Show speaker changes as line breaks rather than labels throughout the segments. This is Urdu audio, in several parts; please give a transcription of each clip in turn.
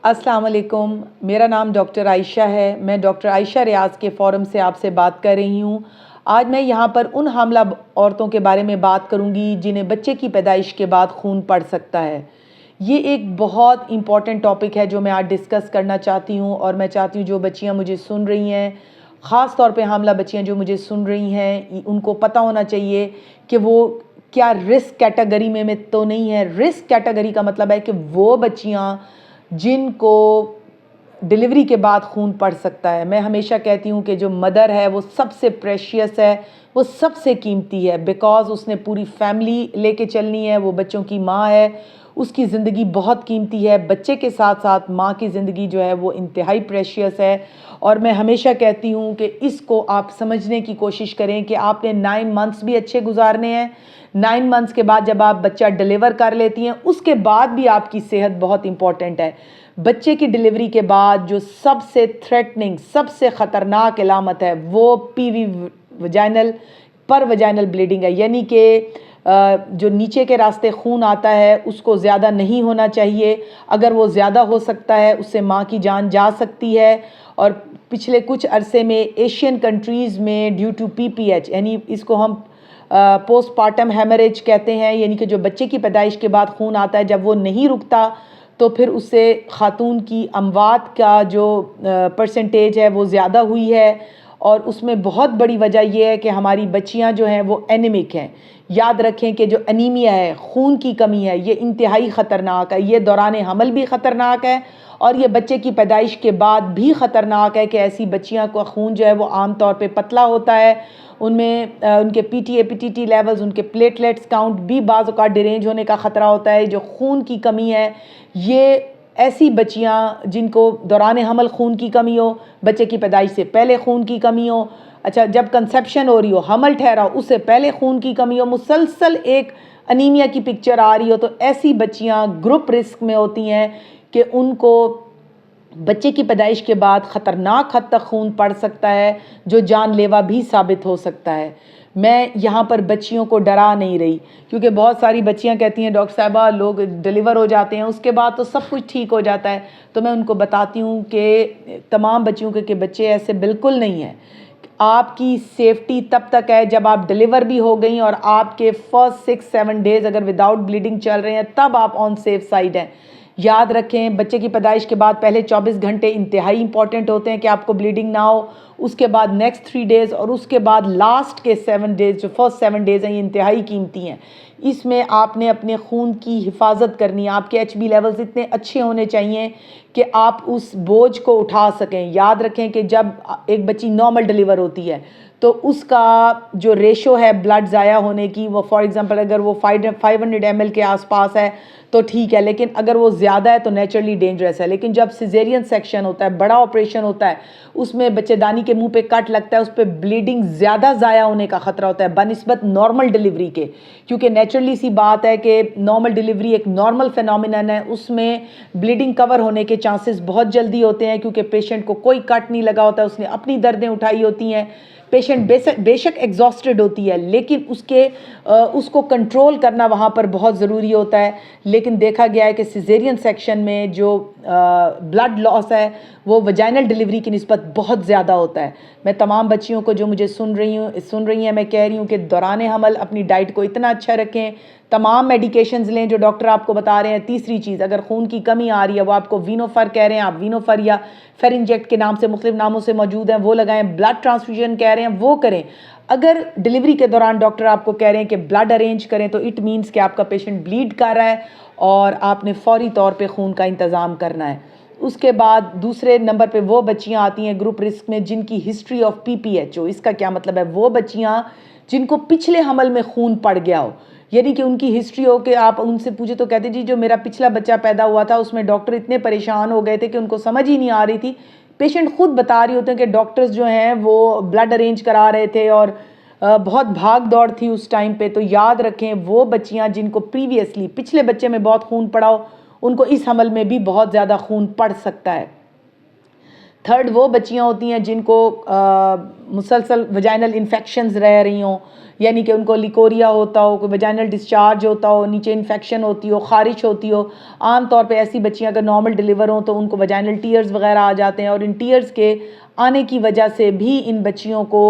السلام علیکم، میرا نام ڈاکٹر عائشہ ہے۔ میں ڈاکٹر عائشہ ریاض کے فورم سے آپ سے بات کر رہی ہوں۔ آج میں یہاں پر ان حاملہ عورتوں کے بارے میں بات کروں گی جنہیں بچے کی پیدائش کے بعد خون پڑ سکتا ہے۔ یہ ایک بہت امپورٹنٹ ٹاپک ہے جو میں آج ڈسکس کرنا چاہتی ہوں، اور میں چاہتی ہوں جو بچیاں مجھے سن رہی ہیں، خاص طور پہ حاملہ بچیاں جو مجھے سن رہی ہیں، ان کو پتہ ہونا چاہیے کہ وہ کیا رسک کیٹیگری میں تو نہیں ہے۔ رسک کیٹیگری کا مطلب ہے کہ وہ بچیاں جن کو ڈیلیوری کے بعد خون پڑ سکتا ہے۔ میں ہمیشہ کہتی ہوں کہ جو مدر ہے وہ سب سے پریشیس ہے، وہ سب سے قیمتی ہے، بیکاز اس نے پوری فیملی لے کے چلنی ہے، وہ بچوں کی ماں ہے، اس کی زندگی بہت قیمتی ہے۔ بچے کے ساتھ ساتھ ماں کی زندگی جو ہے وہ انتہائی پریشیس ہے، اور میں ہمیشہ کہتی ہوں کہ اس کو آپ سمجھنے کی کوشش کریں کہ آپ نے 9 منتھس بھی اچھے گزارنے ہیں۔ 9 منتھس کے بعد جب آپ بچہ ڈیلیور کر لیتی ہیں، اس کے بعد بھی آپ کی صحت بہت امپورٹنٹ ہے۔ بچے کی ڈیلیوری کے بعد جو سب سے تھریٹننگ، سب سے خطرناک علامت ہے وہ پی وی وجائنل پر وجائنل بلیڈنگ ہے، یعنی کہ جو نیچے کے راستے خون آتا ہے اس کو زیادہ نہیں ہونا چاہیے۔ اگر وہ زیادہ ہو سکتا ہے اس سے ماں کی جان جا سکتی ہے، اور پچھلے کچھ عرصے میں ایشین کنٹریز میں due to P P H, یعنی اس کو ہم پوسٹ پارٹم ہیمریج کہتے ہیں، یعنی کہ جو بچے کی پیدائش کے بعد خون آتا ہے جب وہ نہیں رکتا تو پھر اس سے خاتون کی اموات کا جو پرسنٹیج ہے وہ زیادہ ہوئی ہے، اور اس میں بہت بڑی وجہ یہ ہے کہ ہماری بچیاں جو ہیں وہ اینیمک ہیں۔ یاد رکھیں کہ جو انیمیا ہے، خون کی کمی ہے، یہ انتہائی خطرناک ہے۔ یہ دوران حمل بھی خطرناک ہے، اور یہ بچے کی پیدائش کے بعد بھی خطرناک ہے کہ ایسی بچیاں کا خون جو ہے وہ عام طور پہ پتلا ہوتا ہے، ان میں ان کے P T A P T T levels, ان کے پلیٹلیٹس کاؤنٹ بھی بعض اوقات ڈیرینج ہونے کا خطرہ ہوتا ہے۔ جو خون کی کمی ہے، یہ ایسی بچیاں جن کو دوران حمل خون کی کمی ہو، بچے کی پیدائش سے پہلے خون کی کمی ہو، اچھا جب کنسیپشن ہو رہی ہو، حمل ٹھہرا ہو، اس سے پہلے خون کی کمی ہو، مسلسل ایک انیمیا کی پکچر آ رہی ہو، تو ایسی بچیاں گروپ رسک میں ہوتی ہیں کہ ان کو بچے کی پیدائش کے بعد خطرناک حد تک خون پڑ سکتا ہے جو جان لیوا بھی ثابت ہو سکتا ہے۔ میں یہاں پر بچیوں کو ڈرا نہیں رہی، کیونکہ بہت ساری بچیاں کہتی ہیں ڈاکٹر صاحبہ لوگ ڈیلیور ہو جاتے ہیں اس کے بعد تو سب کچھ ٹھیک ہو جاتا ہے، تو میں ان کو بتاتی ہوں کہ تمام بچیوں کے کہ بچے ایسے بالکل نہیں ہیں۔ آپ کی سیفٹی تب تک ہے جب آپ ڈیلیور بھی ہو گئیں اور آپ کے فرسٹ 6-7 ڈیز اگر وداؤٹ بلیڈنگ چل رہے ہیں، تب آپ آن سیف سائڈ ہیں۔ یاد رکھیں بچے کی پیدائش کے بعد پہلے 24 گھنٹے انتہائی امپورٹنٹ ہوتے ہیں کہ آپ کو بلیڈنگ نہ ہو، اس کے بعد نیکسٹ 3 ڈیز، اور اس کے بعد لاسٹ کے 7 ڈیز، جو فرسٹ 7 ڈیز ہیں، یہ انتہائی قیمتی ہیں۔ اس میں آپ نے اپنے خون کی حفاظت کرنی ہے، آپ کے ایچ بی لیولز اتنے اچھے ہونے چاہیے کہ آپ اس بوجھ کو اٹھا سکیں۔ یاد رکھیں کہ جب ایک بچی نارمل ڈیلیور ہوتی ہے تو اس کا جو ریشو ہے بلڈ ضائع ہونے کی، وہ فار ایگزامپل اگر وہ 500 ml کے آس پاس ہے تو ٹھیک ہے، لیکن اگر وہ زیادہ ہے تو نیچرلی ڈینجرس ہے۔ لیکن جب سیزیرین سیکشن ہوتا ہے، بڑا آپریشن ہوتا ہے، اس میں بچے دانی کے منہ پہ کٹ لگتا ہے، اس پہ بلیڈنگ زیادہ ضائع ہونے کا خطرہ ہوتا ہے بنسبت نارمل ڈیلیوری کے، کیونکہ نیچرلی سی بات ہے کہ نارمل ڈیلیوری ایک نارمل فینومینن ہے، اس میں بلیڈنگ کور ہونے کے چانسز بہت جلدی ہوتے ہیں، کیونکہ پیشنٹ کو کوئی کٹ نہیں لگا ہوتا، اس نے اپنی دردیں اٹھائی ہوتی ہیں، پیشنٹ بے شک ایگزاسٹڈ ہوتی ہے، لیکن اس کو کنٹرول کرنا وہاں پر بہت ضروری ہوتا ہے۔ لیکن دیکھا گیا ہے کہ سیزیرین سیکشن میں جو بلڈ لاس ہے وہ وجائنل ڈیلیوری کی نسبت بہت زیادہ ہوتا ہے۔ میں تمام بچیوں کو جو مجھے سن رہی ہیں میں کہہ رہی ہوں کہ دوران حمل اپنی ڈائٹ کو اتنا اچھا رکھیں، تمام میڈیکیشنز لیں جو ڈاکٹر آپ کو بتا رہے ہیں۔ تیسری چیز، اگر خون کی کمی آ رہی ہے، وہ آپ کو وینوفر کہہ رہے ہیں، آپ وینوفر یا فیر انجیکٹ کے نام سے مختلف ناموں سے موجود ہیں، وہ لگائیں۔ بلڈ ٹرانسفیوژن کہہ رہے ہیں، وہ کریں۔ اگر ڈیلیوری کے دوران ڈاکٹر آپ کو کہہ رہے ہیں کہ بلڈ ارینج کریں، تو اٹ مینس کہ آپ کا پیشنٹ بلیڈ کر رہا ہے اور آپ نے فوری طور پہ خون کا انتظام کرنا ہے۔ اس کے بعد دوسرے نمبر پہ وہ بچیاں آتی ہیں گروپ رسک میں جن کی history of P P H ہو۔ اس کا کیا مطلب ہے؟ وہ بچیاں جن کو پچھلے حمل میں خون پڑ گیا ہو، یعنی کہ ان کی ہسٹری ہو کہ آپ ان سے پوچھے تو کہتے جی جو میرا پچھلا بچہ پیدا ہوا تھا اس میں ڈاکٹر اتنے پریشان ہو گئے تھے کہ ان کو سمجھ ہی نہیں آ رہی تھی۔ پیشنٹ خود بتا رہی ہوتے ہیں کہ ڈاکٹرز جو ہیں وہ بلڈ ارینج کرا رہے تھے اور بہت بھاگ دوڑ تھی اس ٹائم پہ۔ تو یاد رکھیں وہ بچیاں جن کو پریویسلی پچھلے بچے میں بہت خون پڑا ہو، ان کو اس حمل میں بھی بہت زیادہ خون پڑ سکتا ہے۔ تھرڈ وہ بچیاں ہوتی ہیں جن کو مسلسل وجائنل انفیکشنز رہ رہی ہوں، یعنی کہ ان کو لیکوریا ہوتا ہو، کوئی وجائنل ڈسچارج ہوتا ہو، نیچے انفیکشن ہوتی ہو، خارش ہوتی ہو. عام طور پہ ایسی بچیاں اگر نارمل ڈلیور ہوں تو ان کو وجائنل ٹیئرز وغیرہ آ جاتے ہیں، اور ان ٹیئرز کے آنے کی وجہ سے بھی ان بچیوں کو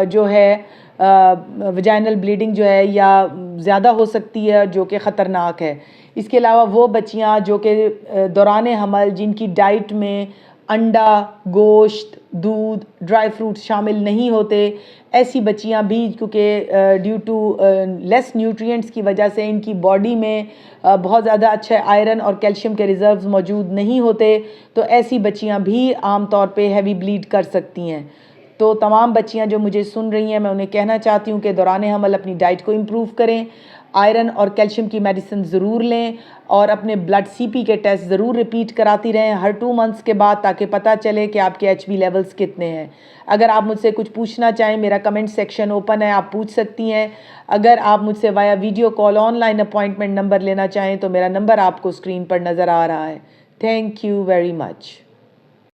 جو ہے وجائنل بلیڈنگ جو ہے یا زیادہ ہو سکتی ہے، جو کہ خطرناک ہے. اس کے علاوہ وہ بچیاں جو کہ دوران حمل جن کی ڈائٹ میں انڈا، گوشت، دودھ، ڈرائی فروٹس شامل نہیں ہوتے، ایسی بچیاں بھی کیونکہ ڈیو ٹو لیس نیوٹرینٹس کی وجہ سے ان کی باڈی میں بہت زیادہ اچھے آئرن اور کیلشیم کے ریزروز موجود نہیں ہوتے، تو ایسی بچیاں بھی عام طور پہ ہیوی بلیڈ کر سکتی ہیں. تو تمام بچیاں جو مجھے سن رہی ہیں، میں انہیں کہنا چاہتی ہوں کہ دوران حمل اپنی ڈائٹ کو امپروو کریں، آئرن اور کیلشیم کی میڈیسن ضرور لیں، اور اپنے بلڈ سی پی کے ٹیسٹ ضرور ریپیٹ کراتی رہیں ہر 2 منتھس کے بعد، تاکہ پتہ چلے کہ آپ کے ایچ بی لیولز کتنے ہیں. اگر آپ مجھ سے کچھ پوچھنا چاہیں، میرا کمنٹ سیکشن اوپن ہے، آپ پوچھ سکتی ہیں. اگر آپ مجھ سے via video call online appointment number لینا چاہیں تو میرا نمبر آپ کو اسکرین پر نظر آ رہا ہے. Thank you very much.